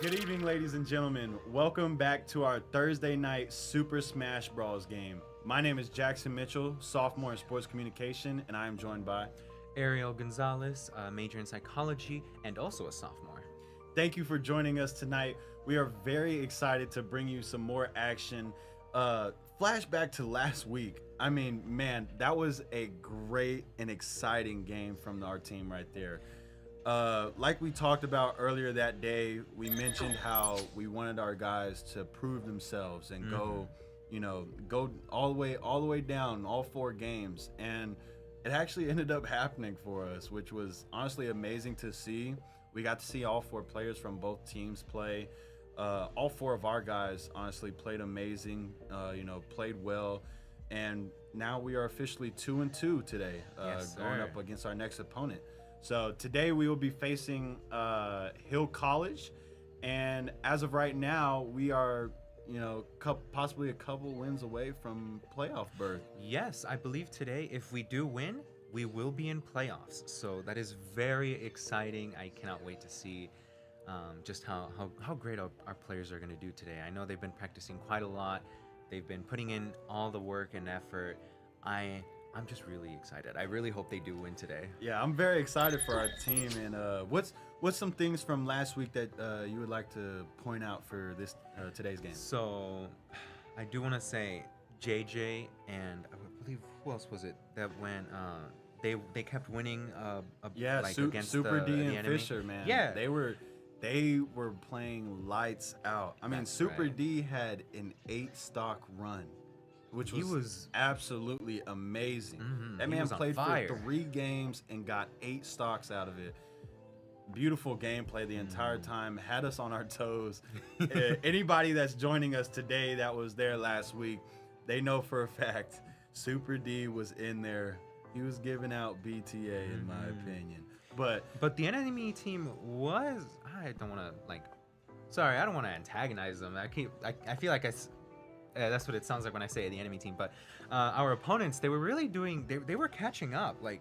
Good evening, ladies and gentlemen. Welcome back to our Thursday night Super Smash Bros. Game. My name is Jackson Mitchell, sophomore in sports communication, and I am joined by Ariel Gonzalez, a major in psychology and also a sophomore. Thank you for joining us tonight. We are very excited to bring you some more action. Flashback to last week. I mean, man, that was a great and exciting game from our team right there. Like we talked about earlier that day, we mentioned how we wanted our guys to prove themselves and go all the way down all 4 games, and it actually ended up happening for us, which was honestly amazing to see. We got to see all 4 players from both teams play. All 4 of our guys honestly played amazing, played well, and now we are officially 2-2 today, going up against our next opponent. So today we will be facing Hill College, and as of right now, we are, possibly a couple wins away from playoff berth. Yes, I believe today, if we do win, we will be in playoffs. So that is very exciting. I cannot wait to see just how great our players are going to do today. I know they've been practicing quite a lot. They've been putting in all the work and effort. I'm just really excited. I really hope they do win today. Yeah, I'm very excited for our team. And what's some things from last week that you would like to point out for this today's game? So, I do want to say JJ and I believe who else was it that when they kept winning against Super the D and enemy. Fisher, man. Yeah, they were playing lights out. I mean, That's Super right. D had an 8 stock run, which was absolutely amazing. That He man was on played fire. for 3 games and got 8 stocks out of it. Beautiful gameplay the entire time, had us on our toes. Anybody that's joining us today that was there last week, they know for a fact Super D was in there. He was giving out BTA in my opinion. But the enemy team was, I don't want to antagonize them. I feel like that's what it sounds like when I say the enemy team. But our opponents, they were really they were catching up. I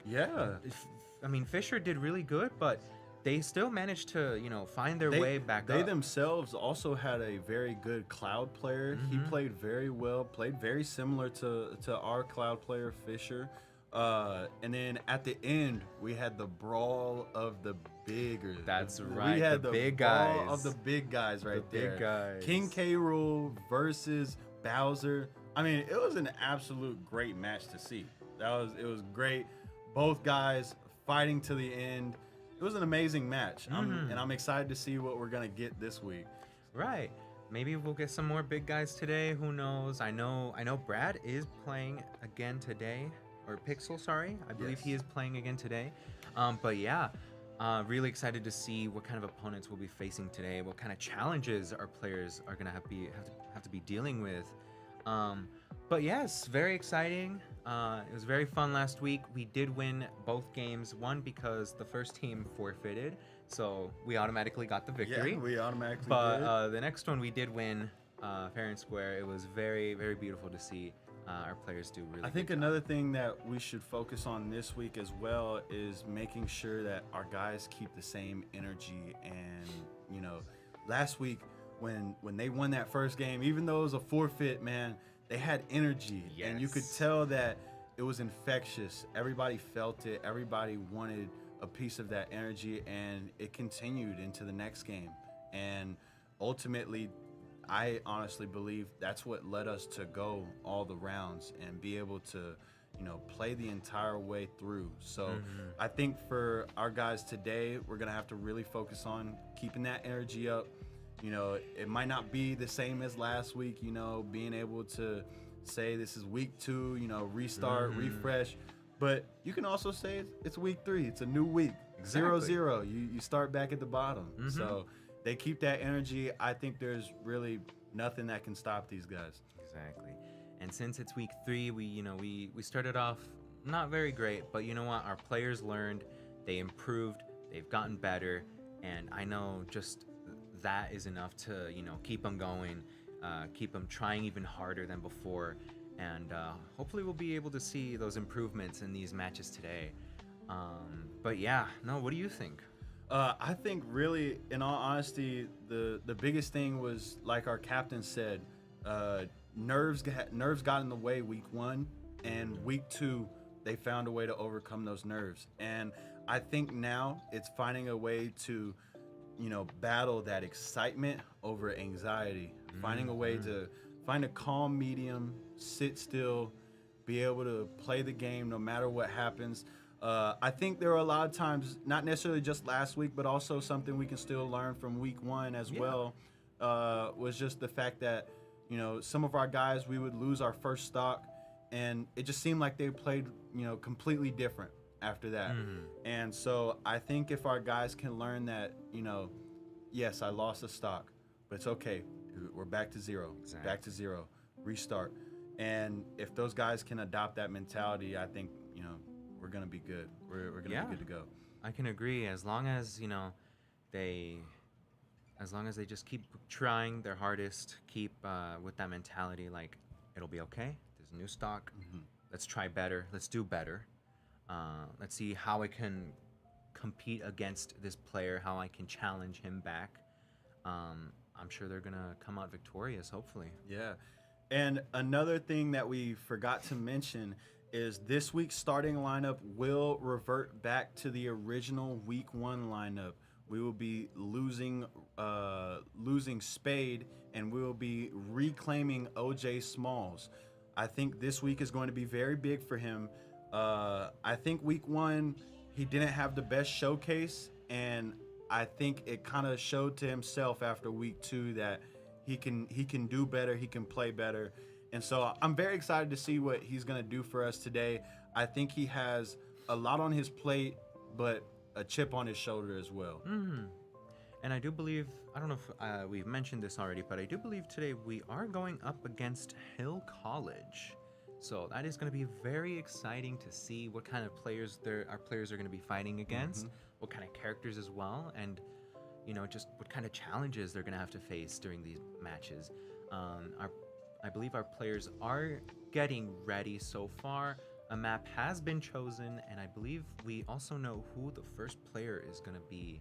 mean, Fisher did really good, but they still managed to, find their way back up. They themselves also had a very good Cloud player. He played very well, played very similar to our Cloud player, Fisher. And then at the end, we had the brawl of the bigger. That's right. We had the big brawl guys. of the big guys right there. Big guys. King K. Rool versus Bowser. I mean, it was an absolute great match to see. It was great. Both guys fighting to the end. It was an amazing match. And I'm excited to see what we're gonna get this week. Right. Maybe we'll get some more big guys today. Who knows? I know Brad is playing again today. Or Pixel, sorry. I believe he is playing again today. But yeah, really excited to see what kind of opponents we'll be facing today. What kind of challenges our players are gonna have to be dealing with. But yes, very exciting. It was very fun last week. We did win both games. One because the first team forfeited, so we automatically got the victory. Yeah, we automatically But did. the next one we did win fair and square. It was very, very beautiful to see our players do really. I think good another job. thing that we should focus on this week as well is making sure that our guys keep the same energy. And last week when they won that first game, even though it was a forfeit, man, they had energy, and you could tell that it was infectious. Everybody felt it. Everybody wanted a piece of that energy, and it continued into the next game. And ultimately, I honestly believe that's what led us to go all the rounds and be able to, play the entire way through. So I think for our guys today, we're going to have to really focus on keeping that energy up. It might not be the same as last week, being able to say this is week 2, restart, refresh. But you can also say it's week 3. It's a new week. Exactly. 0-0. You start back at the bottom. So they keep that energy. I think there's really nothing that can stop these guys. Exactly. And since it's week 3, we started off not very great, but you know what? Our players learned, they improved, they've gotten better, and I know just that is enough to, keep them going, keep them trying even harder than before, and hopefully we'll be able to see those improvements in these matches today. But yeah, no, what do you think? I think really, in all honesty, the biggest thing was like our captain said, uh, nerves got in the way week one, and week two they found a way to overcome those nerves. And I think now it's finding a way to, battle that excitement over anxiety, finding a way to find a calm medium, sit still, be able to play the game no matter what happens. I think there are a lot of times, not necessarily just last week, but also something we can still learn from week one as Yeah. well, was just the fact that, some of our guys, we would lose our first stock, and it just seemed like they played, completely different after that. And so I think if our guys can learn that, yes, I lost a stock, but it's okay. We're back to zero, back to zero, restart. And if those guys can adopt that mentality, I think, we're gonna be good. We're gonna be good to go. I can agree. They, as long as they just keep trying their hardest, keep with that mentality, like it'll be okay. There's a new stock. Let's try better. Let's do better. Let's see how I can compete against this player. How I can challenge him back. I'm sure they're gonna come out victorious. Hopefully. Yeah. And another thing that we forgot to mention is this week's starting lineup will revert back to the original week one lineup. We will be losing Spade, and we will be reclaiming OJ Smalls. I think this week is going to be very big for him. I think week one he didn't have the best showcase, and I think it kind of showed to himself after week two that he can do better, he can play better. And so I'm very excited to see what he's going to do for us today. I think he has a lot on his plate, but a chip on his shoulder as well. And I do believe, I don't know if we've mentioned this already, but I do believe today we are going up against Hill College. So that is going to be very exciting to see what kind of players our players are going to be fighting against, what kind of characters as well, and just what kind of challenges they're going to have to face during these matches. I believe our players are getting ready so far. A map has been chosen, and I believe we also know who the first player is going to be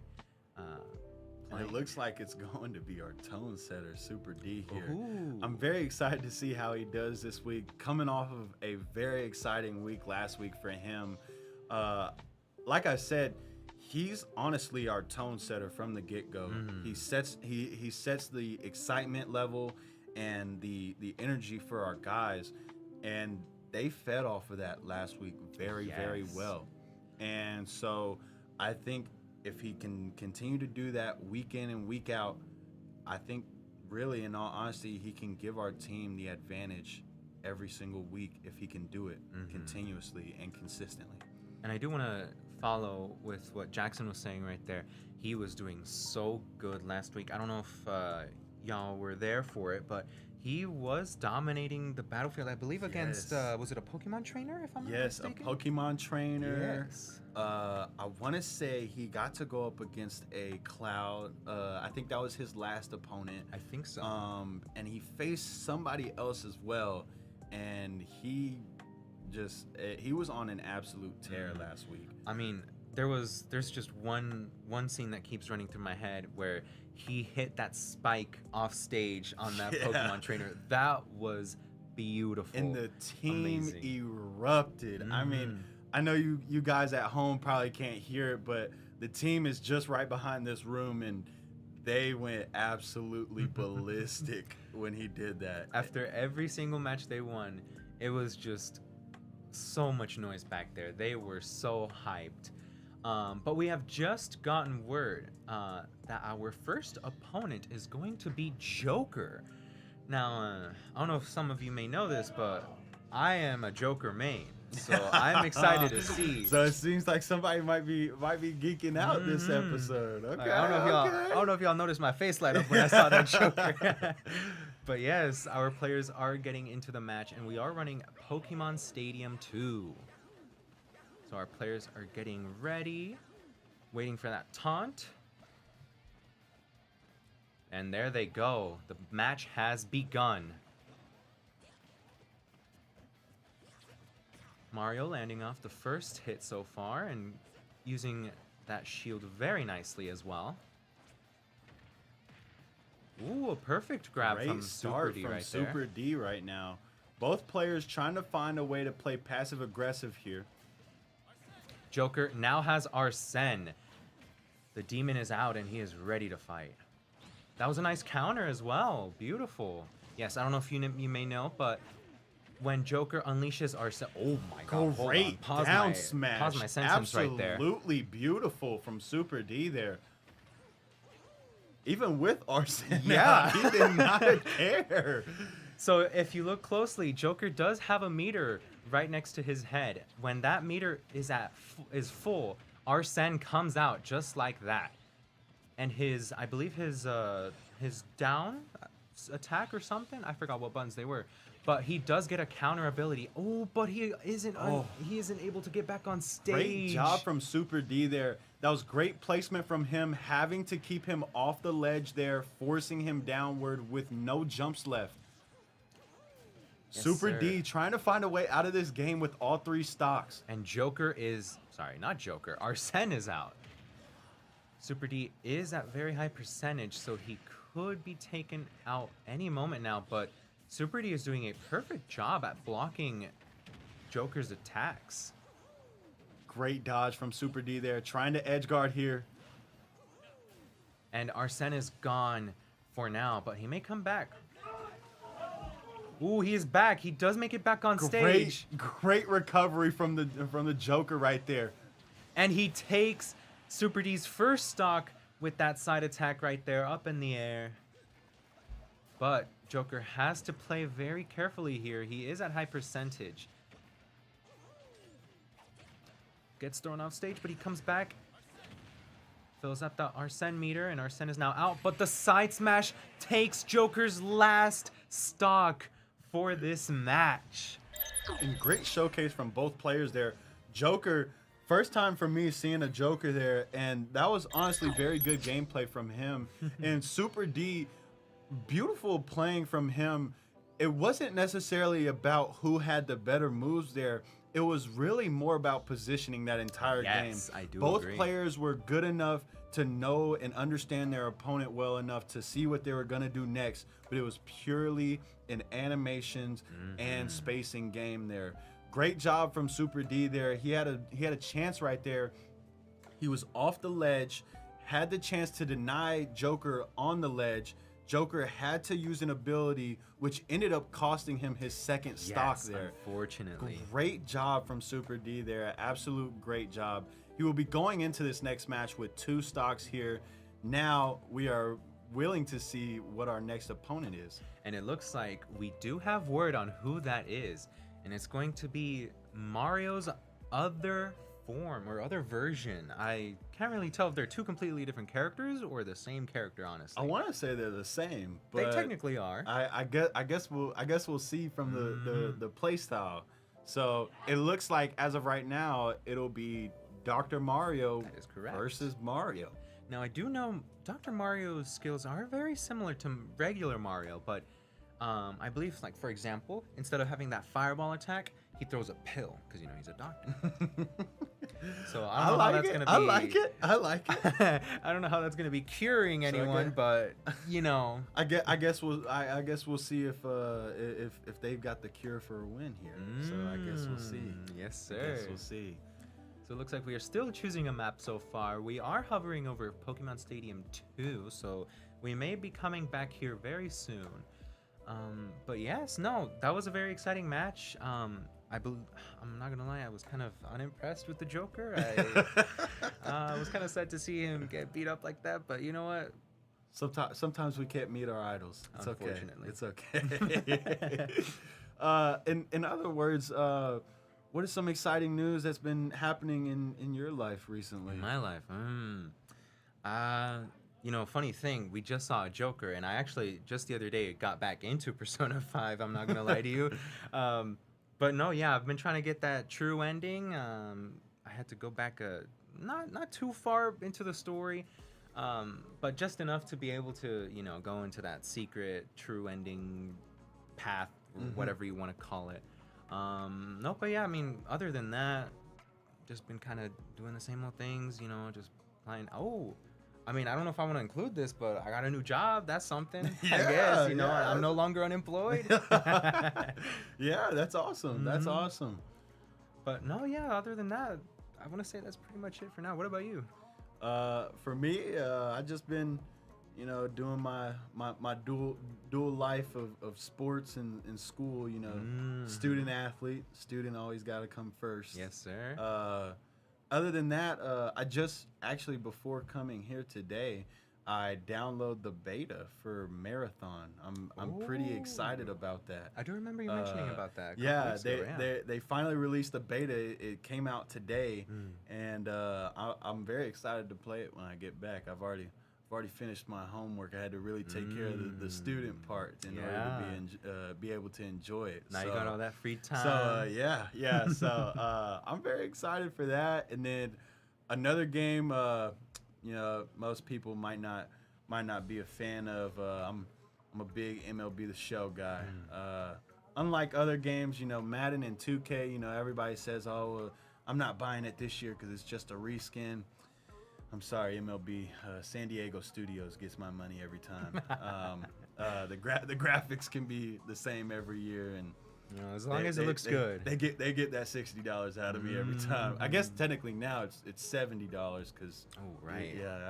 And it looks like it's going to be our tone setter, Super D here. Ooh. I'm very excited to see how he does this week, coming off of a very exciting week last week for him. Like I said, he's honestly our tone setter from the get-go. He sets the excitement level and the energy for our guys, and they fed off of that last week very well. And so I think if he can continue to do that week in and week out, I think really, in all honesty, he can give our team the advantage every single week if he can do it continuously and consistently. And I do want to follow with what Jackson was saying right there. He was doing so good last week. I don't know if y'all were there for it, but he was dominating the battlefield, I believe, against, was it a Pokemon trainer, if I'm not mistaken? Yes, a Pokemon trainer. Yes. I want to say he got to go up against a Cloud. I think that was his last opponent. I think so. And he faced somebody else as well, and he was on an absolute tear last week. I mean, there's just one scene that keeps running through my head where he hit that spike off stage on that Pokemon trainer. That was beautiful. And the team erupted. I mean, I know you guys at home probably can't hear it, but the team is just right behind this room, and they went absolutely ballistic when he did that. After every single match they won, it was just so much noise back there. They were so hyped. But we have just gotten word that our first opponent is going to be Joker. Now, I don't know if some of you may know this, but I am a Joker main, so I'm excited to see. So it seems like somebody might be geeking out this episode. Okay, I don't know if y'all noticed my face light up when I saw that Joker. But yes, our players are getting into the match, and we are running Pokemon Stadium 2. So our players are getting ready, waiting for that taunt. And there they go. The match has begun. Mario landing off the first hit so far and using that shield very nicely as well. Ooh, a perfect grab Great from start Super D from right Super there. D right now. Both players trying to find a way to play passive aggressive here. Joker now has Arsene. The demon is out and he is ready to fight. That was a nice counter as well. Beautiful. Yes, I don't know if you may know, but when Joker unleashes Arsene... Oh my god, hold on. Great Pause down my, smash. Pause my sentence right there. Absolutely beautiful from Super D there. Even with Arsene, Yeah. he did not care. So if you look closely, Joker does have a meter right next to his head. When that meter is full, Arsene comes out just like that. And his, I believe his down attack or something, I forgot what buttons they were, but he does get a counter ability. Oh, but he isn't able to get back on stage. Great job from Super D there. That was great placement from him, having to keep him off the ledge there, forcing him downward with no jumps left. Yes, Super sir. D trying to find a way out of this game with all 3 stocks. And Joker is, sorry, not Joker, Arsene is out. Super D is at very high percentage, so he could be taken out any moment now, but Super D is doing a perfect job at blocking Joker's attacks. Great dodge from Super D there, trying to edge guard here. And Arsene is gone for now, but he may come back. Ooh, he is back. He does make it back on stage. Great recovery from the Joker right there. And he takes Super D's first stock with that side attack right there up in the air. But Joker has to play very carefully here. He is at high percentage. Gets thrown off stage, but he comes back. Fills up the Arsene meter, and Arsene is now out. But the side smash takes Joker's last stock for this match. And great showcase from both players there. Joker, first time for me seeing a Joker there, and that was honestly very good gameplay from him. And Super D, beautiful playing from him. It wasn't necessarily about who had the better moves there. It was really more about positioning that entire game. Yes, I do Both agree. players were good enough to know and understand their opponent well enough to see what they were going to do next, but it was purely an animations and spacing game there. Great job from Super D there. He had a chance right there. He was off the ledge, had the chance to deny Joker on the ledge. Joker had to use an ability which ended up costing him his second stock there. Unfortunately. Great job from Super D there. Absolute great job. He will be going into this next match with 2 stocks here. Now we are willing to see what our next opponent is. And it looks like we do have word on who that is. And it's going to be Mario's other form or other version. I can't really tell if they're 2 completely different characters or the same character, honestly. I want to say they're the same, but They technically are. I guess we'll see from the play style. So it looks like as of right now, it'll be Dr. Mario That is correct. versus Mario. Now, I do know Dr. Mario's skills are very similar to regular Mario, but I believe, like, for example, instead of having that fireball attack, he throws a pill, because, you know, he's a doctor. So I don't know how that's going to be. I like it. I like it. I don't know how that's going to be curing So anyone, but, you know. I guess we'll see if they've got the cure for a win here. So I guess we'll see. Yes, I sir. guess we'll see. So it looks like we are still choosing a map so far. We are hovering over Pokemon Stadium 2, so we may be coming back here very soon. But yes, no, that was a very exciting match. I'm not gonna lie, I was kind of unimpressed with the Joker. I was kind of sad to see him get beat up like that, but you know what? Sometimes we can't meet our idols. It's Unfortunately. okay. It's okay. In other words, what is some exciting news that's been happening in your life recently? In my life, you know, funny thing, we just saw a Joker, and I actually just the other day got back into Persona 5. I'm not gonna lie to you, but no, yeah, I've been trying to get that true ending. I had to go back not too far into the story, but just enough to be able to, you know, go into that secret true ending path, or whatever you want to call it. No, but yeah, I mean, other than that, just been kind of doing the same old things, you know, just playing. Oh, I mean, I don't know if I want to include this, but I got a new job. That's something. I guess, you know, yeah. I'm no longer unemployed. Yeah, that's awesome. That's awesome. But no, yeah, other than that, I want to say that's pretty much it for now. What about you? For me, I just been, you know, doing my dual life of sports and school. You know, student athlete. Student always got to come first. Yes, sir. Other than that, I just actually before coming here today, I download the beta for Marathon. I'm pretty excited about that. I do remember you mentioning about that. Yeah, they finally released the beta. It came out today, and I'm very excited to play it when I get back. I've already finished my homework. I had to really take care of the student part in order to be able to enjoy it. Now you got all that free time. So yeah. So I'm very excited for that. And then another game, you know, most people might not be a fan of. I'm a big MLB The Show guy. Unlike other games, you know, Madden and 2K, you know, everybody says, "Oh, I'm not buying it this year because it's just a reskin." I'm sorry, MLB. San Diego Studios gets my money every time. The graphics can be the same every year, and you know, as long as it looks good, they get that $60 out of me every time. I guess technically now it's $70 because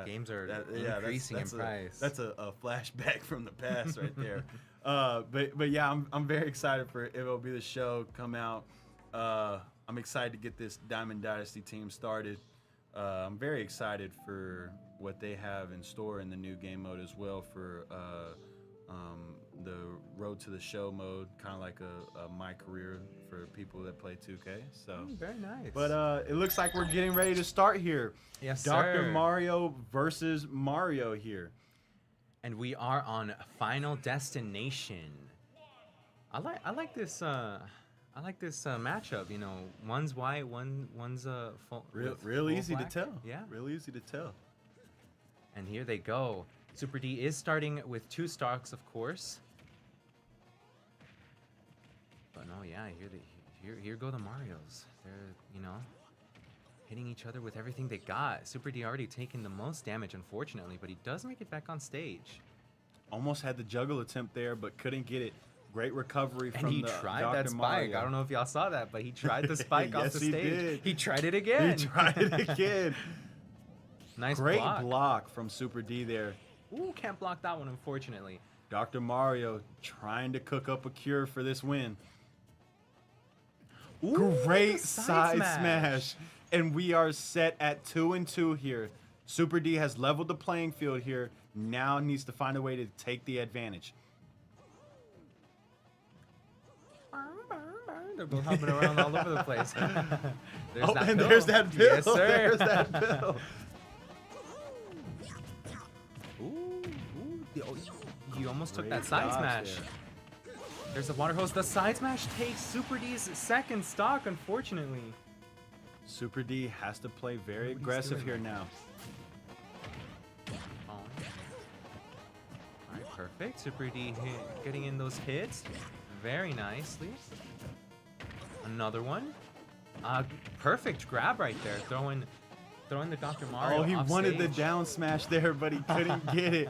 games are increasing in price. That's a flashback from the past right there. But yeah, I'm very excited for MLB The Show come out. I'm excited to get this Diamond Dynasty team started. I'm very excited for what they have in store in the new game mode as well for the Road to the Show mode, kind of like a My Career for people that play 2K. So very nice. But it looks like we're getting ready to start here. Yes, Dr. sir. Mario versus Mario here. And we are on Final Destination. I like this matchup. You know, one's white, one's full. Real easy black. to tell. Yeah, real easy to tell. And here they go. Super D is starting with 2 stocks, of course. But no, yeah, here go the Marios. They're, you know, hitting each other with everything they got. Super D already taking the most damage, unfortunately, but he does make it back on stage. Almost had the juggle attempt there, but couldn't get it. Great recovery from and he the tried Dr. that spike. Mario. I don't know if y'all saw that, but he tried the spike off Yes, the he stage. did. He tried it again. He tried it again. Nice Great block from Super D there. Ooh, can't block that one, unfortunately. Dr. Mario trying to cook up a cure for this win. Ooh, Great side smash. And we are set at 2-2 here. Super D has leveled the playing field here. Now needs to find a way to take the advantage. They're both hopping around all over the place. There's that bill. Yes, sir. There's that bill. He almost took that side smash. There. There's the water hose. The side smash takes Super D's second stock, unfortunately. Super D has to play very aggressive here now. All right, perfect. Super D getting in those hits very nicely. Another one. Perfect grab right there. Throwing the Dr. Mario. Oh, he off wanted stage. the down smash there, but he couldn't get it.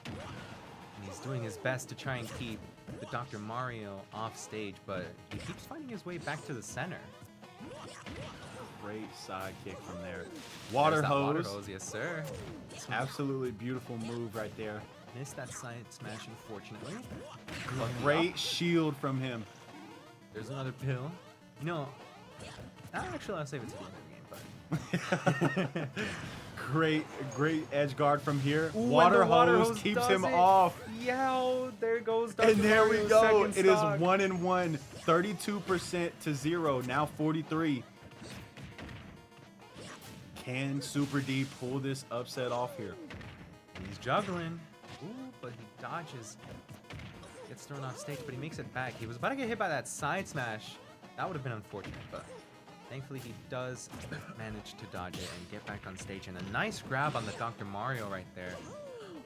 And he's doing his best to try and keep the Dr. Mario off stage, but he keeps finding his way back to the center. Great side kick from there. Water hose. Yes, sir. Absolutely beautiful move right there. Missed that side smash, unfortunately. Great shield from him. There's another pill. No. Actually, I'll save it to the end of the game, but... Great edge guard from here. Ooh, water hose keeps him off. Yeah, there goes Dr. And there we Mario's go. second It is stock. 1-1. 32% to 0. Now 43. Can Super D pull this upset off here? He's juggling. Ooh, but he dodges. Gets thrown off stage, but he makes it back. He was about to get hit by that side smash. That would have been unfortunate, but thankfully he does manage to dodge it and get back on stage. And a nice grab on the Dr. Mario right there.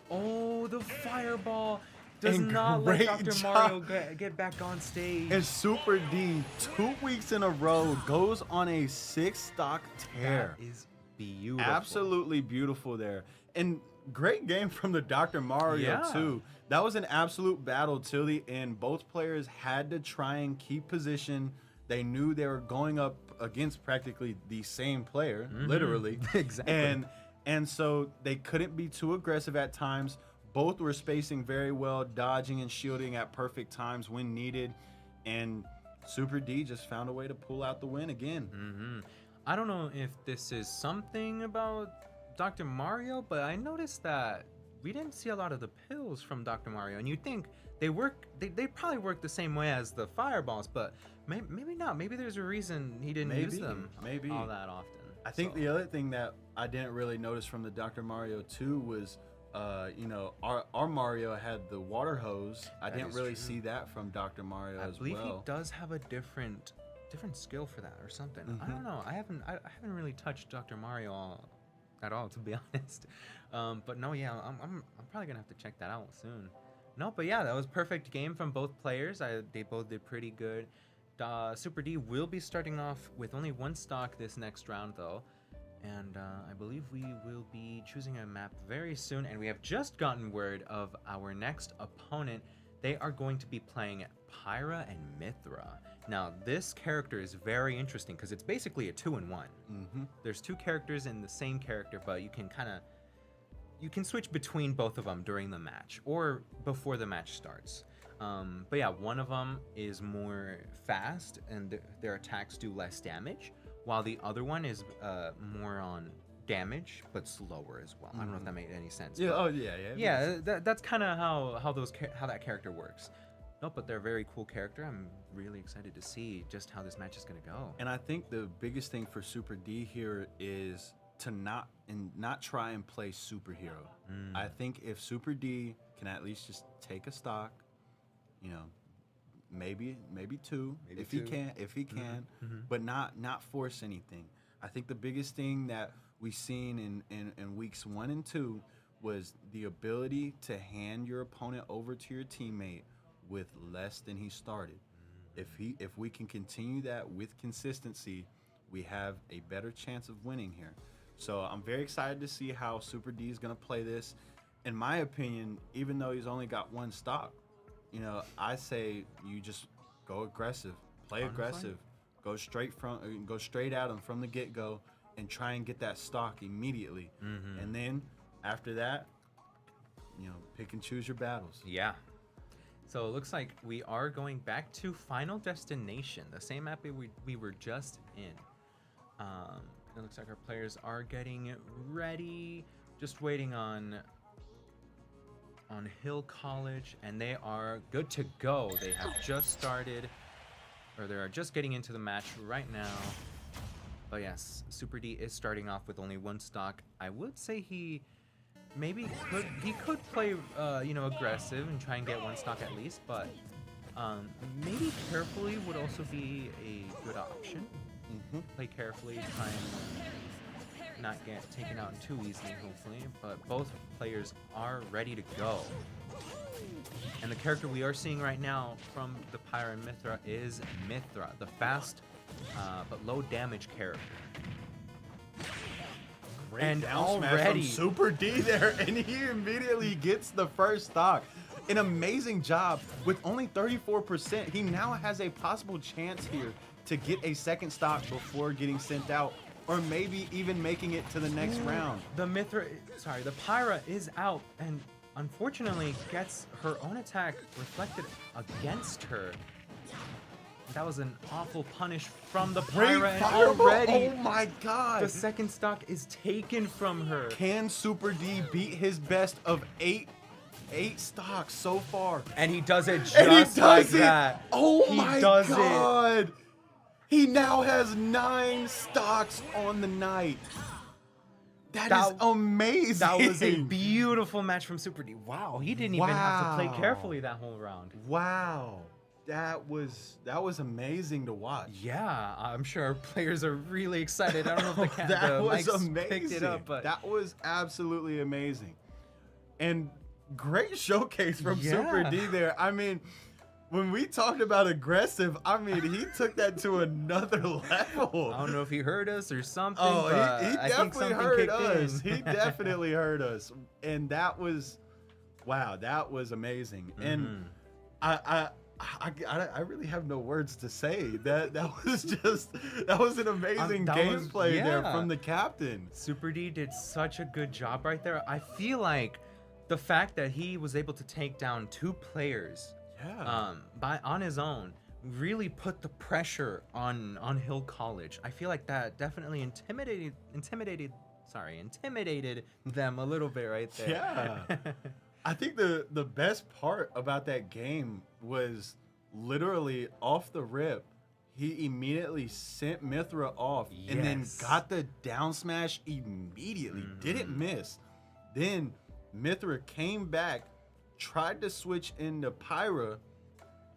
Oh, the fireball. Does and not let great Dr. job. Mario get back on stage. And Super D, 2 weeks in a row, goes on a 6-stock tear. That is beautiful. Absolutely beautiful there. And great game from the Dr. Mario, Yeah. too. That was an absolute battle till the end. Both players had to try and keep position. They knew they were going up against practically the same player, literally. Exactly. And so they couldn't be too aggressive at times. Both were spacing very well, dodging and shielding at perfect times when needed. And Super D just found a way to pull out the win again. I don't know if this is something about Dr. Mario, but I noticed that we didn't see a lot of the pills from Dr. Mario. And you'd think they probably work the same way as the fireballs, but maybe not. Maybe there's a reason he didn't use them all that often. I think the other thing that I didn't really notice from the Dr. Mario 2 was, our Mario had the water hose. I didn't really see that from Dr. Mario as well. I believe he does have a different skill for that or something. I don't know. I haven't really touched Dr. Mario at all, to be honest. But no, yeah, I'm probably gonna have to check that out soon. No, but yeah, that was perfect game from both players. They both did pretty good. Super D will be starting off with only 1 stock this next round, though. And I believe we will be choosing a map very soon. And we have just gotten word of our next opponent. They are going to be playing Pyra and Mithra. Now, this character is very interesting because it's basically a 2-in-1. There's 2 characters in the same character, but you can switch between both of them during the match or before the match starts. But yeah, one of them is more fast and their attacks do less damage, while the other one is more on damage but slower as well. I don't know if that made any sense. Yeah. Yeah, that's kind of how that character works. No, but they're a very cool character. I'm really excited to see just how this match is gonna go. And I think the biggest thing for Super D here is to not try and play superhero. I think if Super D can at least just take a stock, maybe 2, if he can, but not force anything. I think the biggest thing that we've seen in weeks 1 and 2 was the ability to hand your opponent over to your teammate with less than he started. If we can continue that with consistency, we have a better chance of winning here. So I'm very excited to see how Super D is going to play this. In my opinion, even though he's only got 1 stock, I say you just go aggressive, play aggressive, go straight at him from the get-go, and try and get that stock immediately. And then after that, pick and choose your battles. Yeah. So it looks like we are going back to Final Destination, the same map we were just in. It looks like our players are getting ready, just waiting on Hill College, and they are good to go. They have just started, or they are just getting into the match right now. But yes, Super D is starting off with only 1 stock. I would say he could play aggressive and try and get 1 stock at least, but maybe carefully would also be a good option. Play carefully, try and not get taken out too easily, hopefully. But both players are ready to go. And the character we are seeing right now from the Pyra and Mithra is Mithra, the fast but low damage character. Great and down smash from Super D there, and he immediately gets the first stock. An amazing job. With only 34%, he now has a possible chance here to get a 2nd stock before getting sent out, or maybe even making it to the next round. The Pyra is out, and unfortunately gets her own attack reflected against her. That was an awful punish from the Pyra, and already, oh my god, the 2nd stock is taken from her. Can Super D beat his best of 8 stocks so far? And he does it just like that. Oh my god! He now has 9 stocks on the night. That is amazing. That was a beautiful match from Super D. Wow, he didn't even have to play carefully that whole round. Wow. That was amazing to watch. Yeah, I'm sure our players are really excited. I don't know if that was mics amazing. picked it up, but that was absolutely amazing. And great showcase from Yeah. Super D there. I mean, when we talked about aggressive, I mean, he took that to another level. I don't know if he heard us or something. Oh, but he I think definitely something heard kicked us. in. He definitely heard us. And that was, wow, that was amazing. And I really have no words to say. That was an amazing That was- gameplay there yeah. from the captain. Super D did such a good job right there. I feel like the fact that he was able to take down 2 players Yeah. on his own really put the pressure on Hill College. I feel like that definitely intimidated them a little bit right there. Yeah. I think the best part about that game was literally off the rip. He immediately sent Mithra off and then Yes. got the down smash immediately. Didn't miss. Then Mithra came back, tried to switch into Pyra,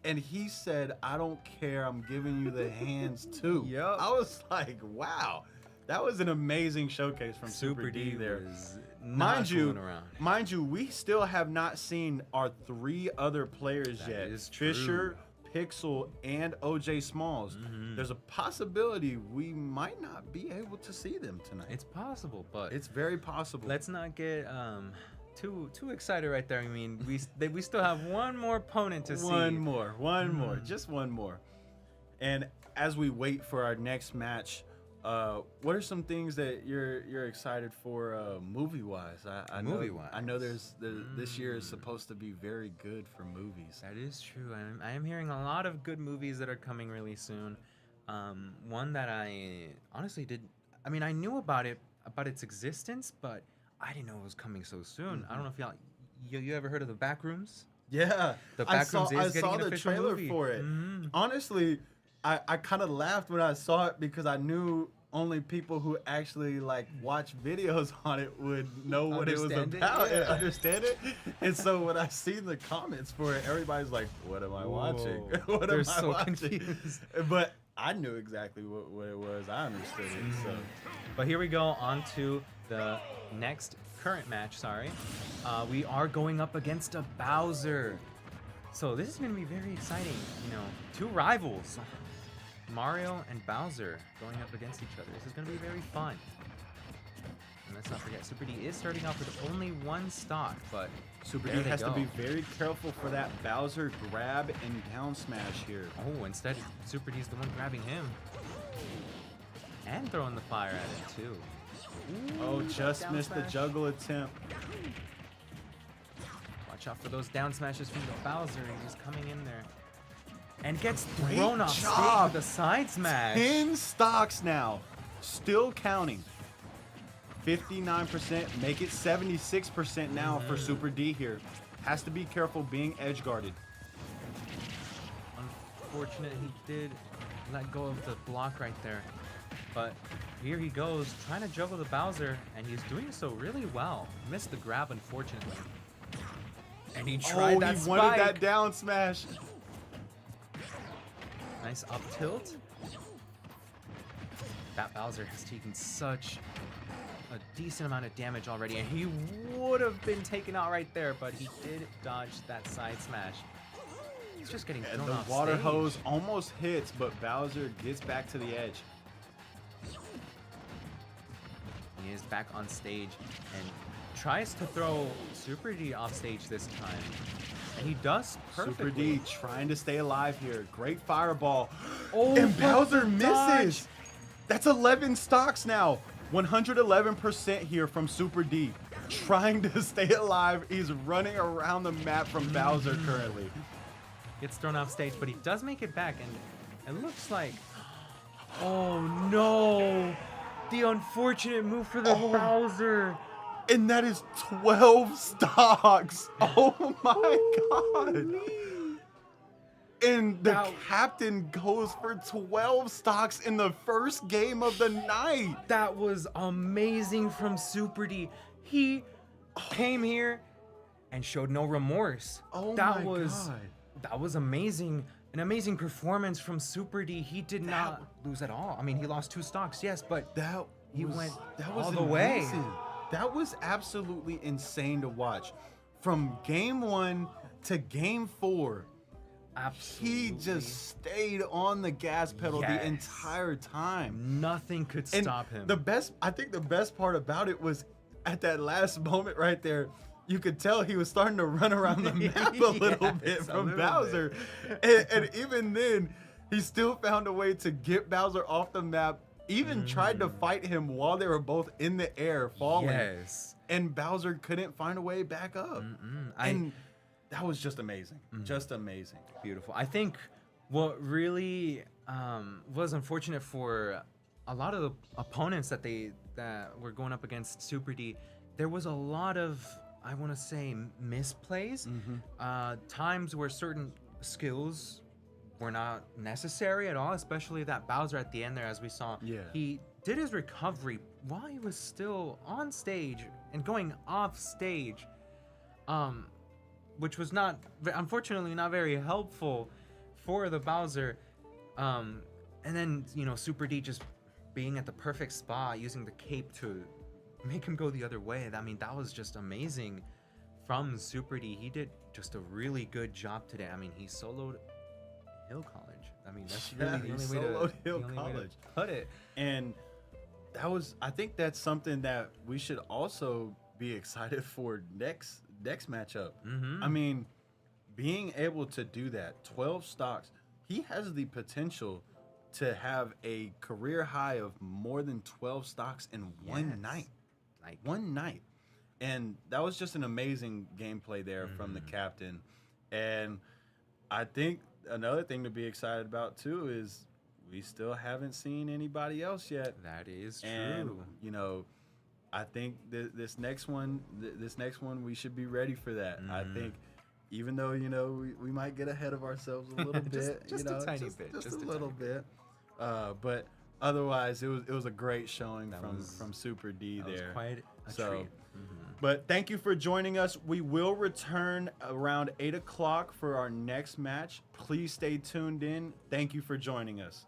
and he said, "I don't care. I'm giving you the hands too." Yup. I was like, wow. That was an amazing showcase from Super D there. was Mind not you, fooling around. we still have not seen our 3 other players That yet. is true. Fisher, Pixel, and OJ Smalls. There's a possibility we might not be able to see them tonight. It's possible, but It's very possible. let's not get too excited right there. I mean, we still have one more opponent to see. One more, just one more. And as we wait for our next match, what are some things that you're excited for movie-wise? I know, Movie-wise? I know this year is supposed to be very good for movies. That is true. I am hearing a lot of good movies that are coming really soon. One that I honestly I knew about its existence, but I didn't know it was coming so soon. I don't know if you ever heard of the Backrooms? Yeah, The I Backrooms saw, is getting an the official trailer movie. for it. Mhm. Honestly, I kind of laughed when I saw it because I knew only people who actually like watch videos on it would know what it was Understand it, about and yeah. understand it. And so when I see the comments for it, everybody's like, "What am I watching? Whoa. What They're am I so watching?" confused. But I knew exactly what it was. I understood it. So But here we go on to the next current match. Sorry, we are going up against a Bowser. So this is going to be very exciting. 2 rivals, Mario and Bowser, going up against each other. This is going to be very fun. And let's not forget, Super D is starting off with only 1 stock, but Super there D they has to go. be very careful for that Bowser grab and down smash here. Oh, instead, Super D's the one grabbing him. And throwing the fire at it, too. Oh, just down missed the smash. juggle attempt. Watch out for those down smashes from the Bowser. He's coming in there. And gets Great thrown off stage job. with a side smash. 10 stocks now, still counting. 59%, make it 76% now for Super D here. Has to be careful being edge guarded. Unfortunate he did let go of the block right there. But here he goes, trying to juggle the Bowser, and he's doing so really well. Missed the grab, unfortunately. And he tried that he spike. wanted that down smash. Nice up tilt. That Bowser has taken such a decent amount of damage already, and he would have been taken out right there, but he did dodge that side smash. He's just getting And thrown the off water stage. hose almost hits, but Bowser gets back to the edge. He is back on stage and tries to throw Super D off stage this time. And he does perfectly. Super D trying to stay alive here. Great fireball. Oh, And but Bowser the misses. dodge. That's 11 stocks now. 111% here from Super D. Trying to stay alive. He's running around the map from Bowser currently. Gets thrown off stage, but he does make it back, and it looks like... Oh no! The unfortunate move for the Bowser! And that is 12 stocks. Oh my god. And the That- captain goes for 12 stocks in the first game of the night. That was amazing from Super D. He came here and showed no remorse. Oh that my was god. that was amazing. An amazing performance from Super D. He did not lose at all. I mean, he lost 2 stocks, yes, but He went that was all the way. amazing. That was absolutely insane to watch. from game 1 to game 4, Absolutely. he just stayed on the gas pedal the Yes. entire time. Nothing could And stop him. I think the best part about it was at that last moment right there, you could tell he was starting to run around the map a little bit Yes, a from little Bowser. And even then, he still found a way to get Bowser off the map, even tried to fight him while they were both in the air falling. Yes. And Bowser couldn't find a way back up. And that was just amazing. Just amazing. Beautiful. I think what really was unfortunate for a lot of the opponents that were going up against Super D, there was a lot of, I want to say, misplays. Times where certain skills were not necessary at all, especially that Bowser at the end there, as we saw. Yeah. He did his recovery while he was still on stage and going off stage. Which was unfortunately not very helpful for the Bowser. And then, Super D just being at the perfect spot, using the cape to make him go the other way. I mean, that was just amazing from Super D. He did just a really good job today. I mean, he soloed Hill College. I mean, that's really the only way to put it. And I think that's something that we should also be excited for next matchup. I mean, being able to do that, 12 stocks, he has the potential to have a career high of more than 12 stocks in one night. One night. And that was just an amazing gameplay there from the captain. And I think another thing to be excited about too is we still haven't seen anybody else yet. That is true. And, I think this next one, we should be ready for that. I think, even though we might get ahead of ourselves a little bit, just a tiny bit, just a little bit. But otherwise, it was a great showing from Super D there. Was quite a treat. But thank you for joining us. We will return around 8 o'clock for our next match. Please stay tuned in. Thank you for joining us.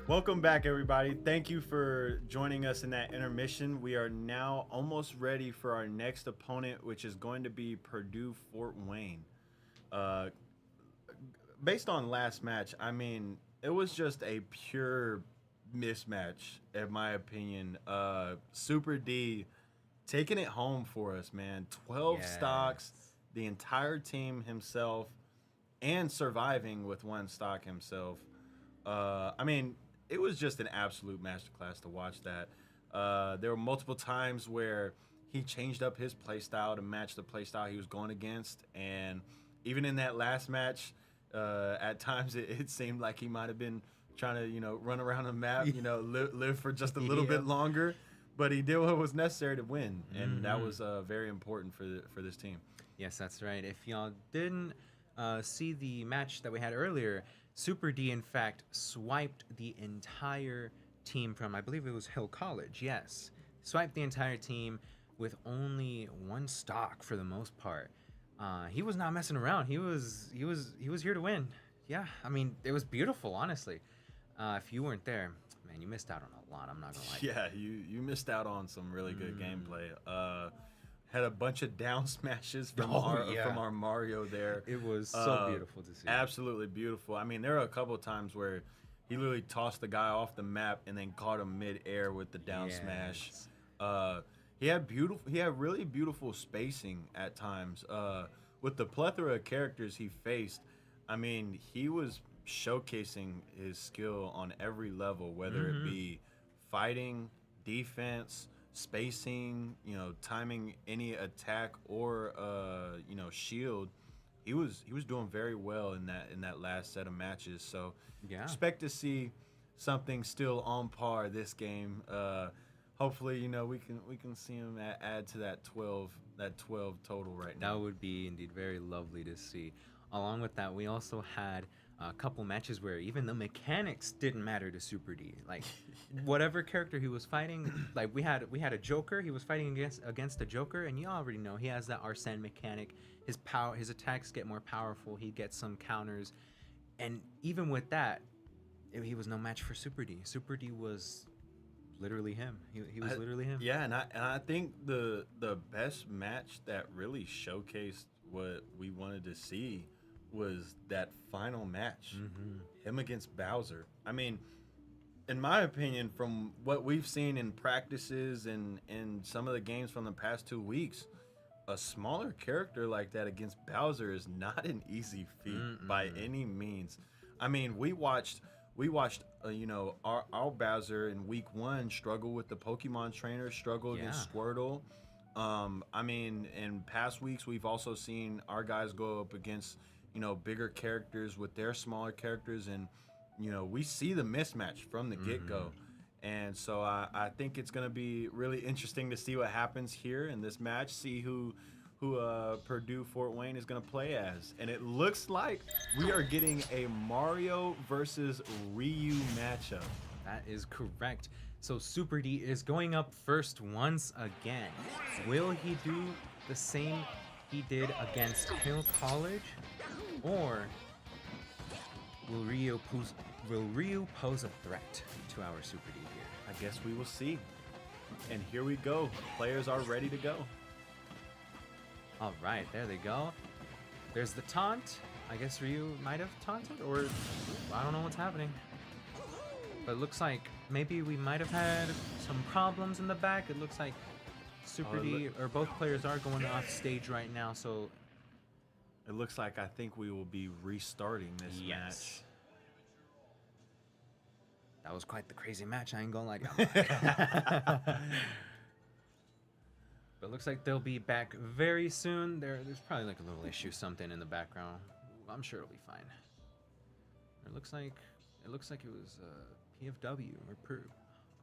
Welcome back, everybody. Thank you for joining us in that intermission. We are now almost ready for our next opponent, which is going to be Purdue Fort Wayne. Uh, Based on last match, I mean, it was just a pure mismatch, in my opinion. Super D taking it home for us, man. 12 stocks, Yes. the entire team himself, and surviving with one stock himself. I mean, it was just an absolute masterclass to watch that. There were multiple times where he changed up his play style to match the play style he was going against. And even in that last match, at times it seemed like he might have been trying to, run around the map, live for just a little bit longer. But he did what was necessary to win, and that was very important for this team. Yes, that's right. If y'all didn't see the match that we had earlier, Super D, in fact, swiped the entire team from, I believe it was Hill College, yes. Swiped the entire team with only one stock for the most part. He was not messing around. He was here to win. Yeah, I mean, it was beautiful, honestly. If you weren't there, man, you missed out on a lot. I'm not gonna lie. Yeah, you missed out on some really good gameplay. Had a bunch of down smashes from our Mario there. It was so beautiful to see. Absolutely beautiful. I mean, there are a couple of times where he literally tossed the guy off the map and then caught him mid-air with the down smash. He had really beautiful spacing at times. With the plethora of characters he faced, I mean, he was showcasing his skill on every level, whether it be fighting, defense, spacing, timing any attack or shield. He was doing very well in that last set of matches. So expect to see something still on par this game. Hopefully, we can see him add to that 12 total right now. That would be indeed very lovely to see. Along with that, we also had a couple matches where even the mechanics didn't matter to Super D. Like whatever character he was fighting, like we had a Joker. He was fighting against a Joker, and you already know he has that Arsene mechanic. His attacks get more powerful. He gets some counters, and even with that, he was no match for Super D. Super D was literally him. He was literally him. Yeah, and I think the best match that really showcased what we wanted to see was that final match, him against Bowser. I mean, in my opinion, from what we've seen in practices and in some of the games from the past 2 weeks, a smaller character like that against Bowser is not an easy feat by any means. I mean, we watched our Bowser in week 1 struggle with the Pokemon trainer, struggle against Squirtle. I mean, in past weeks, we've also seen our guys go up against, bigger characters with their smaller characters. And, we see the mismatch from the get-go. And so I think it's going to be really interesting to see what happens here in this match, see who Purdue Fort Wayne is going to play as. And it looks like we are getting a Mario versus Ryu matchup. That is correct. So Super D is going up first once again. Will he do the same he did against Hill College? Or will Ryu pose a threat to our Super D here? I guess we will see. And here we go. Players are ready to go. All right, there they go. There's the taunt. I guess Ryu might have taunted, or I don't know what's happening. But it looks like maybe we might have had some problems in the back. It looks like Super D, or both players are going off stage right now, so... It looks like I think we will be restarting this match. That was quite the crazy match, I ain't gonna lie to you. But it looks like they'll be back very soon. There's probably like a little issue, something in the background. I'm sure it'll be fine. It looks like it was PFW or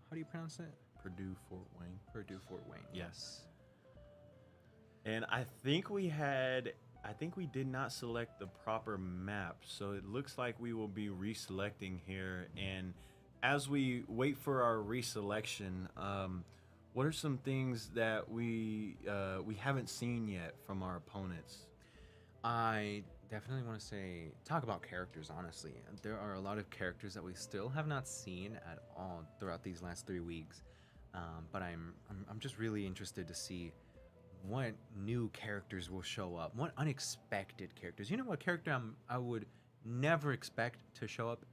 how do you pronounce it? Purdue Fort Wayne. Purdue Fort Wayne. Yes. And I think we did not select the proper map, so it looks like we will be reselecting here. And as we wait for our reselection, what are some things that we haven't seen yet from our opponents? I definitely want to talk about characters, honestly. There are a lot of characters that we still have not seen at all throughout these last 3 weeks. But I'm just really interested to see what new characters will show up, what unexpected characters. You know what character I would never expect to show up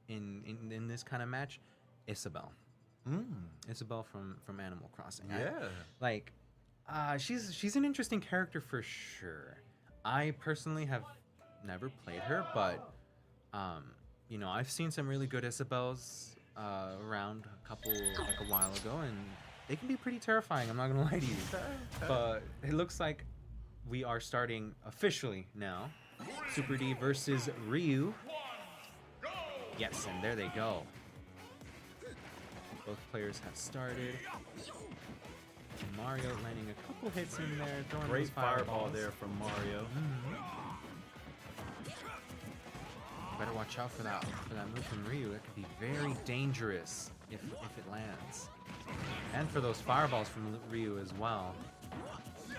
in this kind of match? Isabelle. Isabelle from Animal Crossing. Yeah. She's an interesting character for sure. I personally have never played her, but I've seen some really good Isabelles around a while ago, and they can be pretty terrifying. I'm not gonna lie to you. But it looks like we are starting officially now. Super D versus Ryu. Yes, and there they go. Both players have started. Mario landing a couple hits in there, throwing Great those fireball fireballs there from Mario. Better watch out for that move from Ryu. That could be very dangerous if it lands. And for those fireballs from Ryu as well.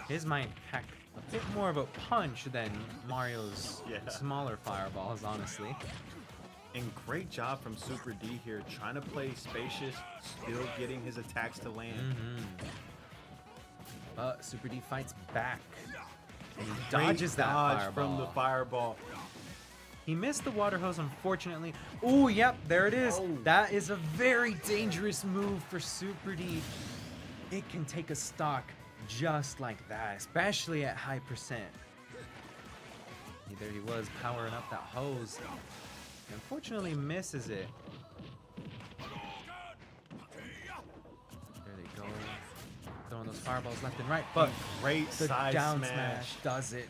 His might pack a bit more of a punch than Mario's smaller fireballs, honestly. And great job from Super D here, trying to play spacious, still getting his attacks to land. But Super D fights back. And he Great dodges that dodge fireball. from the fireball. He missed the water hose, unfortunately. Oh, yep, there it is. Oh. That is a very dangerous move for Super D. It can take a stock just like that, especially at high percent. There he was, powering up that hose. Unfortunately, misses it. There they go. Throwing those fireballs left and right, but Great the side down smash. smash does it.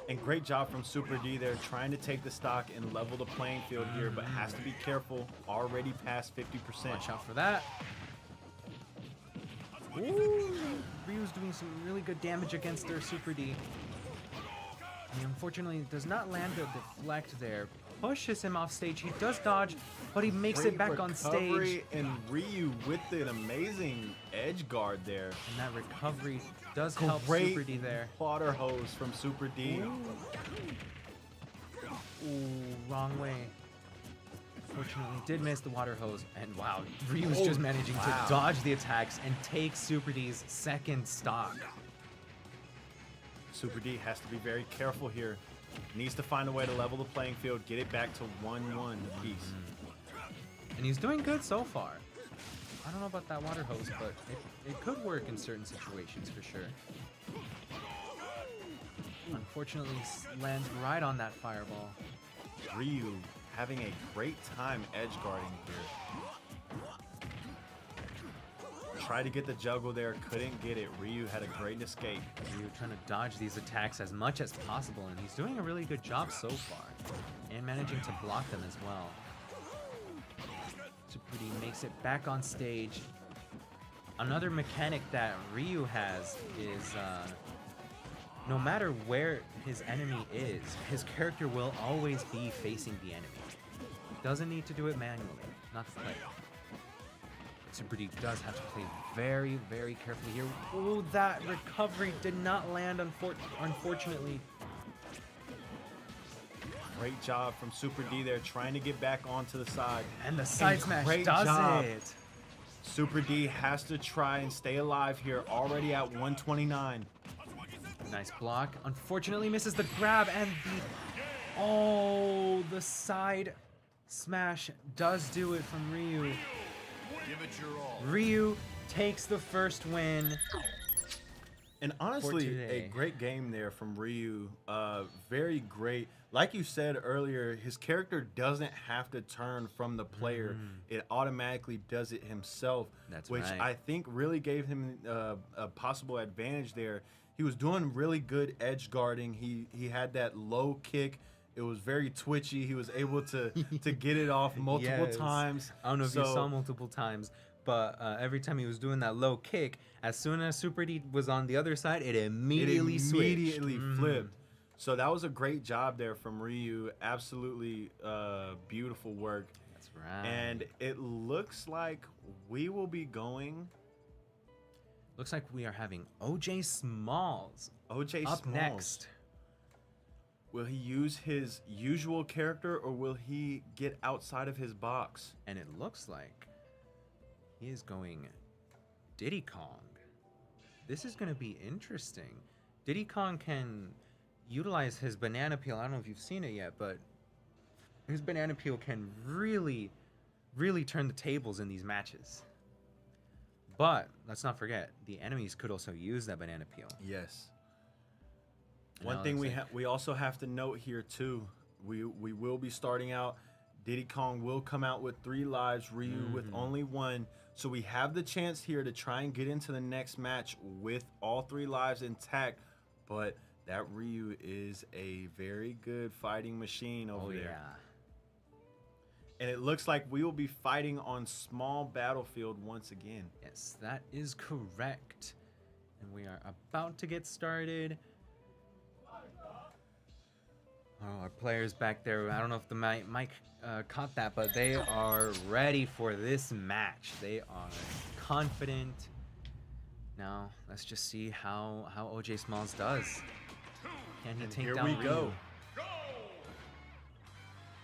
And great job from Super D there, trying to take the stock and level the playing field here, but has to be careful. Already past 50%. Watch out for that. Ooh, Ryu's doing some really good damage against their Super D. He unfortunately does not land the deflect there. Pushes him off stage. He does dodge, but he makes it back on stage. And Ryu with an amazing edge guard there. And that recovery does help Super D there. Water hose from Super D. Ooh, wrong way. Fortunately, did miss the water hose. And wow, Ryu's just managing to dodge the attacks and take Super D's second stock. Super D has to be very careful here. Needs to find a way to level the playing field, get it back to 1-1 apiece. And he's doing good so far. I don't know about that water hose, but it could work in certain situations for sure. Unfortunately, lands right on that fireball. Ryu having a great time edge guarding here. Tried to get the juggle there, couldn't get it. Ryu had a great escape. Ryu trying to dodge these attacks as much as possible, and he's doing a really good job so far. And managing to block them as well. Super D makes it back on stage. Another mechanic that Ryu has is no matter where his enemy is, his character will always be facing the enemy. He doesn't need to do it manually, not the player. Super D does have to play very, very carefully here. Oh, that recovery did not land, unfortunately. Great job from Super D there, trying to get back onto the side. And the side smash great does job. it. Super D has to try and stay alive here, already at 129. Nice block. Unfortunately misses the grab and the side smash does do it from Ryu. Give it your all. Ryu takes the first win. And honestly, a great game there from Ryu. Very great. Like you said earlier, his character doesn't have to turn from the player. It automatically does it himself, which right. I think really gave him a possible advantage there. He was doing really good edge guarding. He had that low kick. It was very twitchy. He was able to get it off multiple times. I don't know if you saw multiple times, but every time he was doing that low kick, as soon as Super D was on the other side, it immediately switched. Flipped. So that was a great job there from Ryu. Absolutely beautiful work. That's right. And it looks like we will be going. Looks like we are having OJ Smalls up next. Will he use his usual character or will he get outside of his box? And it looks like he is going Diddy Kong. This is going to be interesting. Diddy Kong can utilize his banana peel. I don't know if you've seen it yet, but his banana peel can really, really turn the tables in these matches. But let's not forget, the enemies could also use that banana peel. Yes. One thing we also have to note here too, we will be starting out Diddy Kong will come out with 3 lives, Ryu with only 1. So we have the chance here to try and get into the next match with all 3 lives intact. But that Ryu is a very good fighting machine over there. And it looks like we will be fighting on small battlefield once again. Yes, that is correct. And we are about to get started. Oh, our players back there, I don't know if the mic caught that, but they are ready for this match. They are confident. Now, let's just see how OJ Smalls does. Can he take down Ryu? Here we go.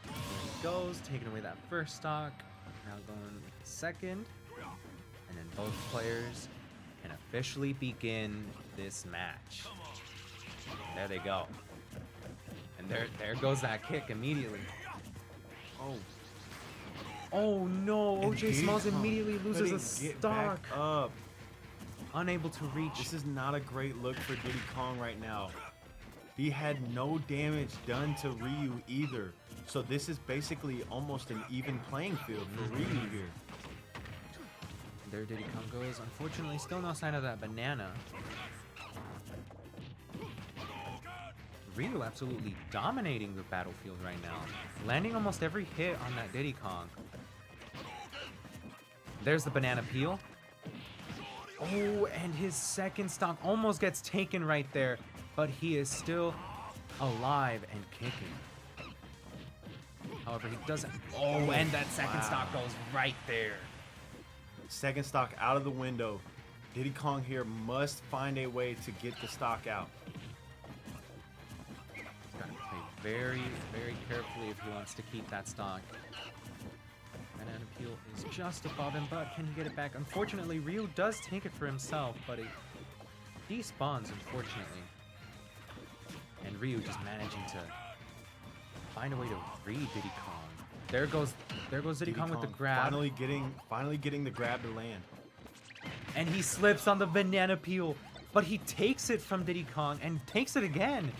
There he goes, taking away that first stock. Now going with the second. And then both players can officially begin this match. There they go. And there goes that kick immediately. Oh no, OJ Smalls immediately loses a stock. Up. Unable to reach. This is not a great look for Diddy Kong right now. He had no damage done to Ryu either. So this is basically almost an even playing field for Ryu here. There Diddy Kong goes. Unfortunately, still no sign of that banana. Ryu absolutely dominating the battlefield right now. Landing almost every hit on that Diddy Kong. There's the banana peel. Oh, and his second stock almost gets taken right there, but he is still alive and kicking. However, he doesn't. Oh, and that second stock goes right there. Second stock out of the window. Diddy Kong here must find a way to get the stock out. He's got to play very, very carefully if he wants to keep that stock. Banana peel is just above him, but can he get it back? Unfortunately, Ryu does take it for himself, but it despawns, unfortunately. And Ryu just managing to find a way to read Diddy Kong. There goes Diddy Kong with the grab. Finally getting the grab to land. And he slips on the banana peel, but he takes it from Diddy Kong and takes it again.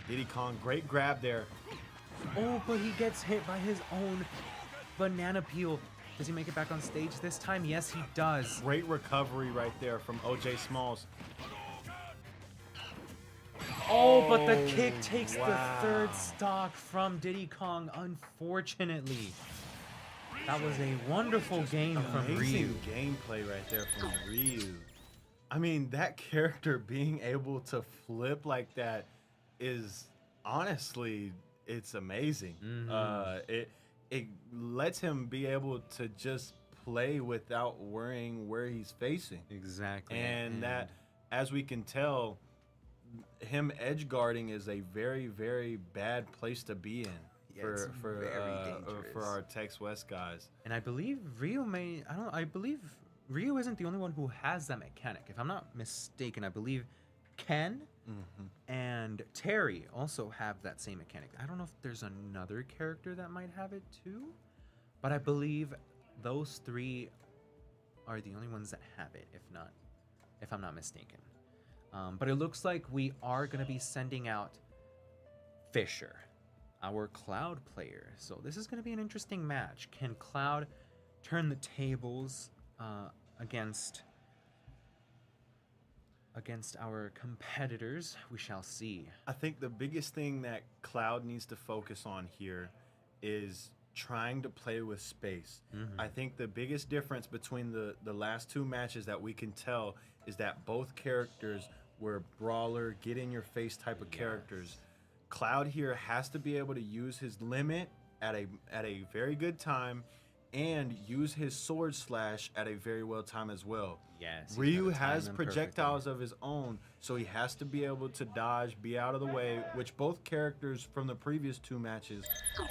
Diddy Kong, great grab there. Oh, but he gets hit by his own banana peel. Does he make it back on stage this time? Yes, he does. Great recovery right there from OJ Smalls. Oh, but the kick takes the third stock from Diddy Kong, unfortunately. That was a wonderful game from Ryu. Amazing gameplay right there from Ryu. I mean, that character being able to flip like that is honestly, it's amazing. It lets him be able to just play without worrying where he's facing. Exactly. And that, as we can tell, him edge guarding is a very, very bad place to be in. Yeah, for our TXWES guys. And I believe Ryu I believe Ryu isn't the only one who has that mechanic. If I'm not mistaken, I believe Ken and Terry also have that same mechanic. I don't know if there's another character that might have it too, but I believe those 3 are the only ones that have it, if I'm not mistaken. But it looks like we are going to be sending out Fisher, our Cloud player. So this is going to be an interesting match. Can Cloud turn the tables against our competitors? We shall see. I think the biggest thing that Cloud needs to focus on here is trying to play with space. I think the biggest difference between the last 2 matches that we can tell is that both characters were brawler, get in your face type of characters. Cloud here has to be able to use his limit at a very good time and use his sword slash at a very well time as well. Yes. Ryu has projectiles of his own, so he has to be able to dodge, be out of the way, which both characters from the previous 2 matches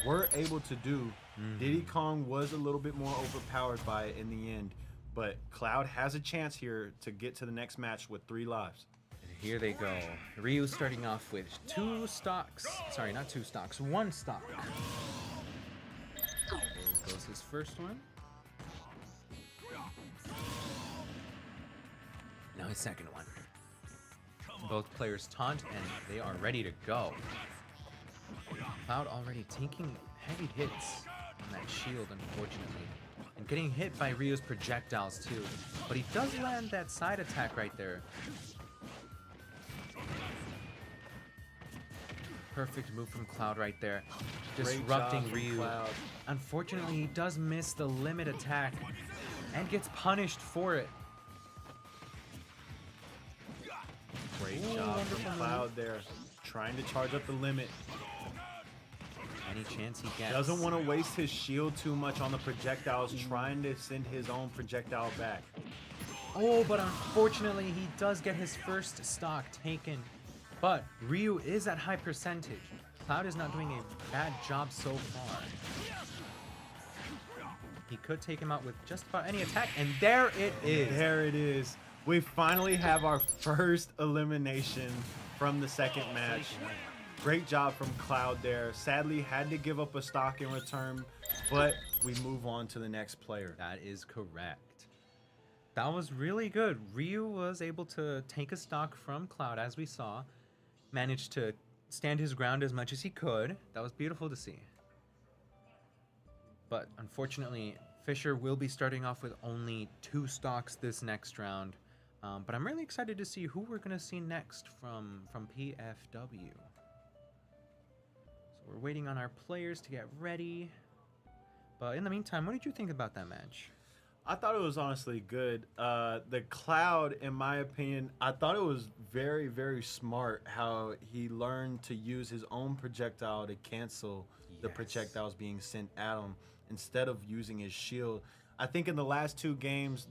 were able to do. Diddy Kong was a little bit more overpowered by it in the end, but Cloud has a chance here to get to the next match with 3 lives. Here they go. Ryu starting off with 2 stocks. Sorry, not 2 stocks, 1 stock. There goes his first one. Now his second one. Both players taunt and they are ready to go. Cloud already taking heavy hits on that shield, unfortunately. And getting hit by Ryu's projectiles too. But he does land that side attack right there. Perfect move from Cloud right there. Disrupting Ryu. Unfortunately, he does miss the limit attack and gets punished for it. Great job from Cloud there. Trying to charge up the limit. Any chance he gets. Doesn't want to waste his shield too much on the projectiles, trying to send his own projectile back. Oh, but unfortunately, he does get his first stock taken. But Ryu is at high percentage. Cloud is not doing a bad job so far. He could take him out with just about any attack, and there it is. There it is. We finally have our first elimination from the second match. Great job from Cloud there. Sadly, had to give up a stock in return, but we move on to the next player. That is correct. That was really good. Ryu was able to take a stock from Cloud, as we saw. Managed to stand his ground as much as he could. That was beautiful to see. But unfortunately, Fisher will be starting off with only 2 stocks this next round. But I'm really excited to see who we're going to see next from PFW. So we're waiting on our players to get ready. But in the meantime, what did you think about that match? I thought it was honestly good. The Cloud, in my opinion, I thought it was very, very smart how he learned to use his own projectile to cancel the projectiles being sent at him instead of using his shield. I think in the last 2 games,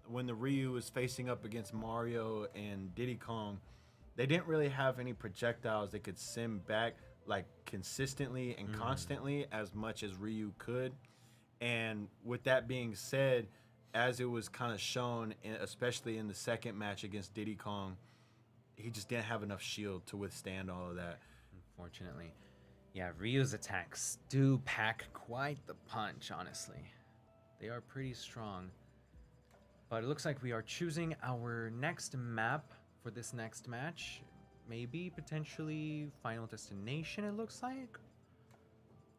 when the Ryu was facing up against Mario and Diddy Kong, they didn't really have any projectiles they could send back like consistently and constantly as much as Ryu could. And with that being said, as it was kind of shown, especially in the second match against Diddy Kong, he just didn't have enough shield to withstand all of that. Unfortunately. Yeah, Ryu's attacks do pack quite the punch, honestly. They are pretty strong. But it looks like we are choosing our next map for this next match. Maybe, potentially, Final Destination, it looks like.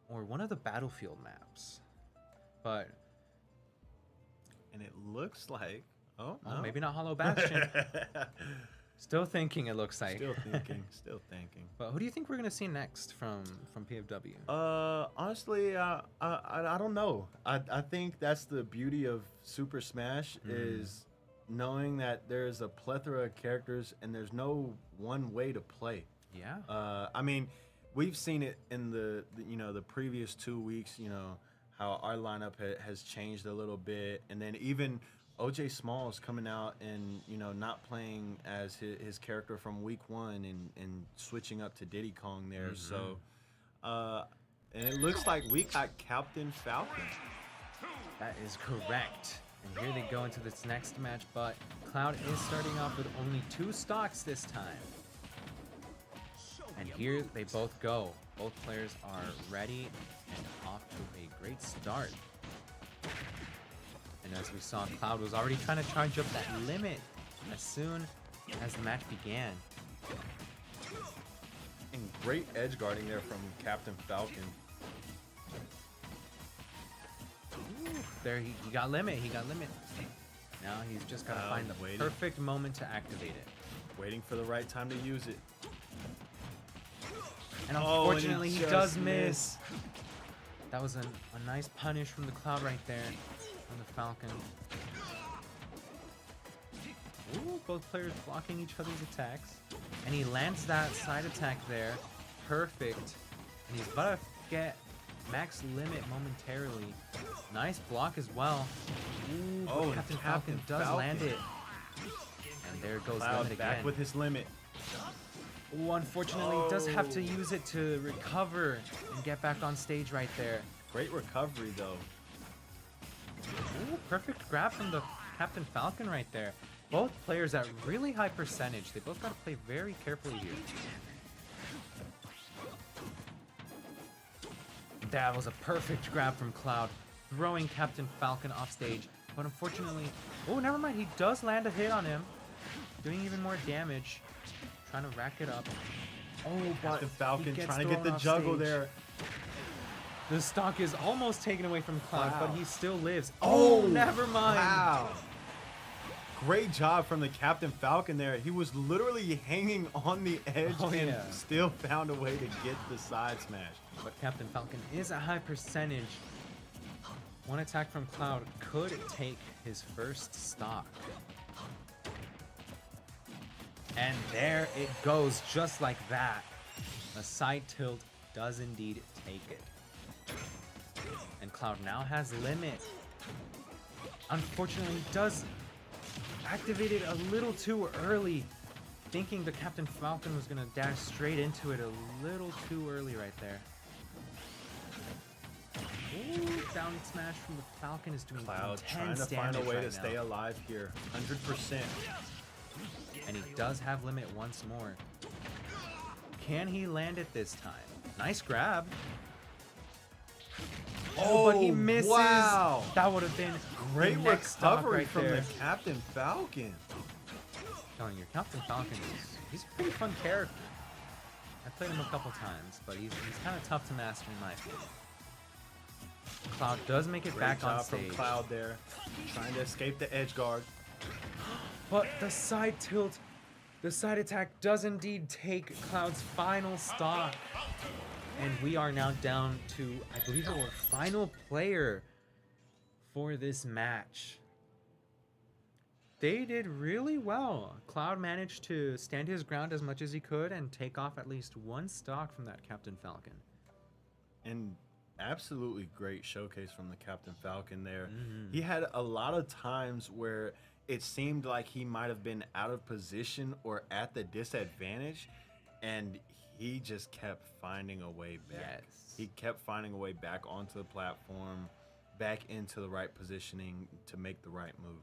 Or one of the Battlefield maps. But... And it looks like... Oh, no. Maybe not Hollow Bastion. Still thinking, it looks like. Still thinking, still thinking. But who do you think we're going to see next from PFW? Honestly, I don't know. I think that's the beauty of Super Smash is knowing that there's a plethora of characters and there's no one way to play. Yeah. I mean, we've seen it in the previous 2 weeks, how our lineup has changed a little bit. And then even OJ Smalls coming out and, not playing as his character from week 1 and switching up to Diddy Kong there. So, and it looks like we got Captain Falcon. That is correct. And here they go into this next match, but Cloud is starting off with only 2 stocks this time. And here they both go. Both players are ready and off to a great start. And as we saw, Cloud was already trying to charge up that limit as soon as the match began. And great edge guarding there from Captain Falcon. Ooh, there he got limit. Now he's just got to find the perfect moment to activate it. Waiting for the right time to use it. And unfortunately, he does miss. That was a nice punish from the Cloud right there on the Falcon. Ooh, both players blocking each other's attacks. And he lands that side attack there. Perfect. And he's about to get max limit momentarily. Nice block as well. Ooh, but Captain Falcon does land it. And there goes Cloud limit again. back with his limit. Ooh, unfortunately, he does have to use it to recover and get back on stage right there. Great recovery, though. Ooh, perfect grab from the Captain Falcon right there. Both players at really high percentage. They both got to play very carefully here. That was a perfect grab from Cloud, throwing Captain Falcon off stage. But unfortunately, oh, never mind. He does land a hit on him, doing even more damage. Trying to rack it up. Oh, but Captain Falcon he gets trying to get the thrown off juggle stage. there. The stock is almost taken away from Cloud, Wow. but he still lives. Oh, Oh, never mind. Wow. Great job from the Captain Falcon there. He was literally hanging on the edge and still found a way to get the side smash. But Captain Falcon is a high percentage. One attack from Cloud could take his first stock. And there it goes, just like that. A side tilt does indeed take it. And Cloud now has limit. Unfortunately, does activate it a little too early. Thinking the Captain Falcon was going to dash straight into it a little too early right there. Ooh, down smash from the Falcon is doing Cloud trying intense to find a damage way right to now. stay alive here. 100%. And he does have limit once more. Can he land it this time? Nice grab. Oh, but he misses. Wow. That would have been Great the next stock recovery right from there. the Captain Falcon. Telling you, Captain Falcon he's a pretty fun character. I played him a couple times, but he's kind of tough to master in my opinion. Cloud does make it Great back job on stage. from Cloud there. Trying to escape the edge guard. But the side tilt, the side attack does indeed take Cloud's final stock. And we are now down to, I believe, our final player for this match. They did really well. Cloud managed to stand his ground as much as he could and take off at least one stock from that Captain Falcon. And absolutely great showcase from the Captain Falcon there. He had a lot of times where it seemed like he might have been out of position or at the disadvantage, and he just kept finding a way back. Yes. He kept finding a way back onto the platform, back into the right positioning to make the right move.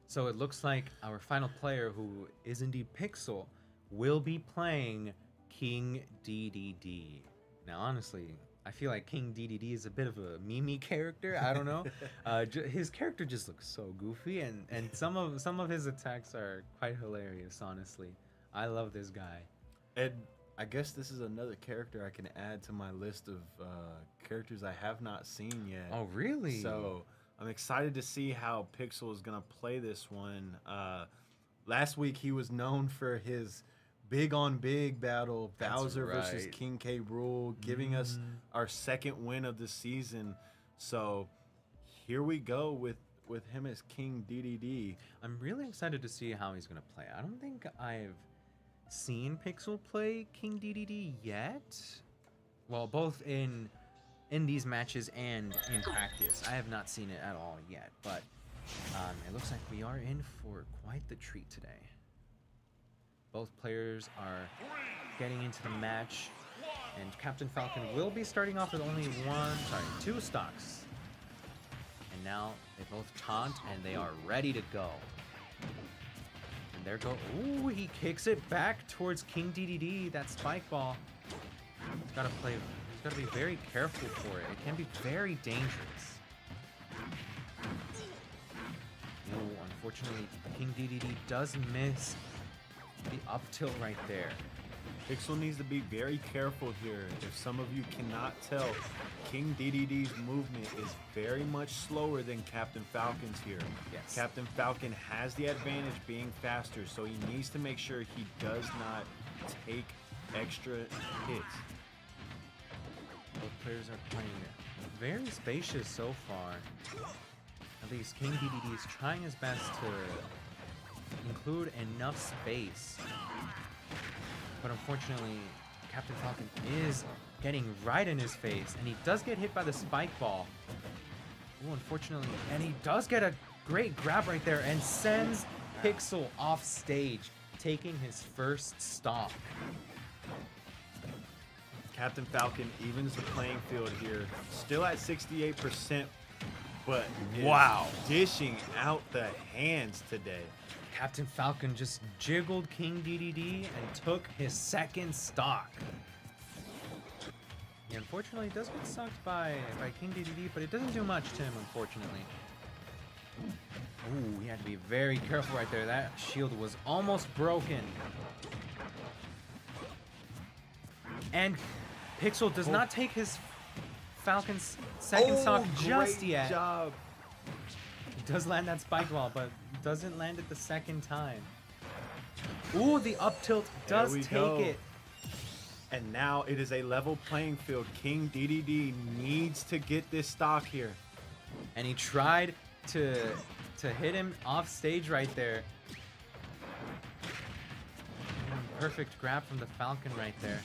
So it looks like our final player, who is indeed Pixel, will be playing King DDD. Now, honestly, I feel like King DDD is a bit of a meme character. I don't know. His character just looks so goofy, and some of his attacks are quite hilarious. Honestly, I love this guy. And I guess this is another character I can add to my list of characters I have not seen yet. Oh, really? So I'm excited to see how Pixel is going to play this one. Last week, he was known for his big on big battle, Bowser versus King K. Rool, giving us our second win of the season. So here we go with him as King DDD. I'm really excited to see how he's going to play. I don't think I've seen Pixel play King DDD yet. Well, both in these matches and in practice. I have not seen it at all yet, but it looks like we are in for quite the treat today. Both players are getting into the match, and Captain Falcon will be starting off with only two stocks. And now they both taunt, and they are ready to go. And there go. Ooh, he kicks it back towards King DDD. That spike ball. He's got to be very careful for it. It can be very dangerous. Ooh, unfortunately, King DDD does miss the up tilt right there. Pixel needs to be very careful here. If some of you cannot tell, King DDD's movement is very much slower than Captain Falcon's here. Yes. Captain Falcon has the advantage being faster, so he needs to make sure he does not take extra hits. Both players are playing very spacious so far. At least King DDD is trying his best to include enough space. But unfortunately, Captain Falcon is getting right in his face, and he does get hit by the spike ball. Ooh, unfortunately, and he does get a great grab right there and sends Pixel off stage, taking his first stock. Captain Falcon evens the playing field here, still at 68%, but is dishing out the hands today. Captain Falcon just jiggled King DDD and took his second stock. He unfortunately does get sucked by King DDD, but it doesn't do much to him, unfortunately. Ooh, he had to be very careful right there. That shield was almost broken. And Pixel does not take his Falcon's second stock just great yet. job. He does land that spike ball, but doesn't land it the second time. Ooh, the up tilt does we take go. it. And now it is a level playing field. King DDD needs to get this stock here. And he tried to hit him off stage right there. Perfect grab from the Falcon right there.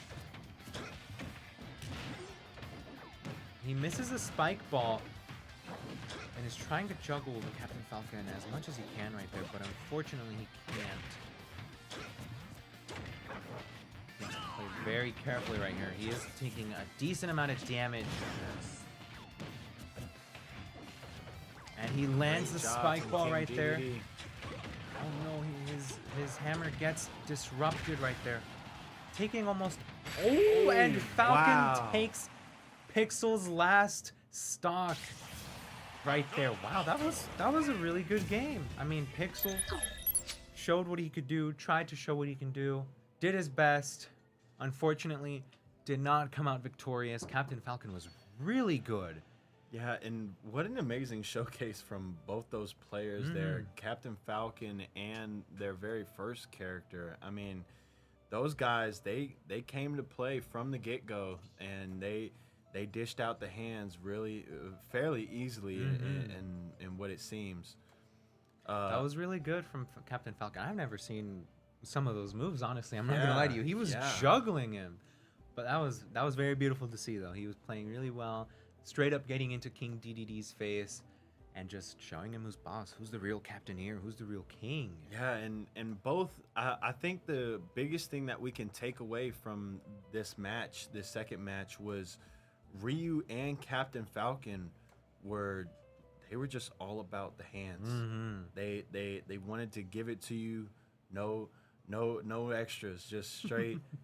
He misses a spike ball and is trying to juggle the Captain Falcon as much as he can right there, but unfortunately he can't. He has to play very carefully right here. He is taking a decent amount of damage. And he lands the Great job spike from ball King right there. DDD. Oh no, his hammer gets disrupted right there. Taking almost... Oh, and Falcon wow. takes Pixel's last stock right there. Wow, that was a really good game. I mean, Pixel showed what he could do, tried to show what he can do, did his best. Unfortunately, did not come out victorious. Captain Falcon was really good. Yeah, and what an amazing showcase from both those players there, Captain Falcon and their very first character. I mean, those guys, they came to play from the get-go, and they dished out the hands really fairly easily in what it seems. That was really good from Captain Falcon. I've never seen some of those moves, honestly. I'm not gonna lie to you. He was juggling him, but that was very beautiful to see, though. He was playing really well. Straight up getting into King DDD's face and just showing him who's boss, who's the real captain here, who's the real king. Yeah, and both, I think the biggest thing that we can take away from this match, this second match, was Ryu and Captain Falcon were just all about the hands. They wanted to give it to you, no extras, just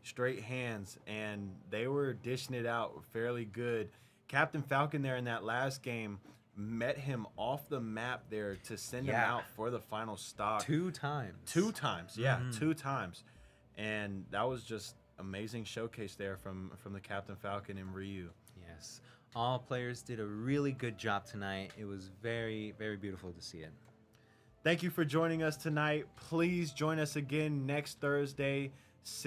straight hands, and they were dishing it out fairly good. Captain Falcon there in that last game met him off the map there to send him out for the final stock. Two times. Two times, yeah, 2 times. And that was just amazing showcase there from the Captain Falcon and Ryu. Yes. All players did a really good job tonight. It was very, very beautiful to see it. Thank you for joining us tonight. Please join us again next Thursday, 6